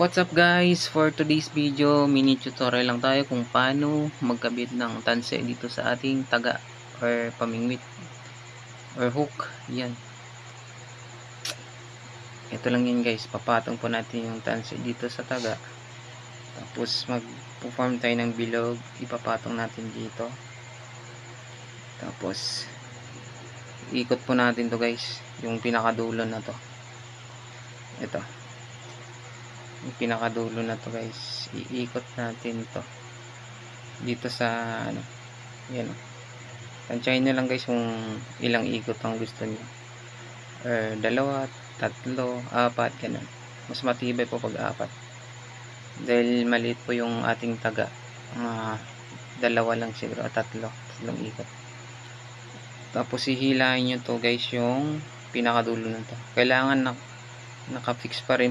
What's up guys? For today's video, mini tutorial lang tayo kung paano magkabit ng tanse dito sa ating taga or pamingwit or hook. Yan. Ito lang yan guys. Papatong po natin yung tanse dito sa taga. Tapos mag-form tayo ng bilog. Ipapatong natin dito. Tapos ikot po natin to guys. Yung pinakadulo na to. Ito. Yung pinakadulo na to guys. Iikot natin to dito sa ano, yan. Tansyahin nyo lang guys kung ilang ikot ang gusto nyo, or dalawa, tatlo, apat, ganun. Mas matibay po pag apat dahil maliit po yung ating taga. Dalawa lang siguro, tatlong ikot. Tapos hihilahin nyo to guys, yung pinakadulo na to. Kailangan nakafix pa rin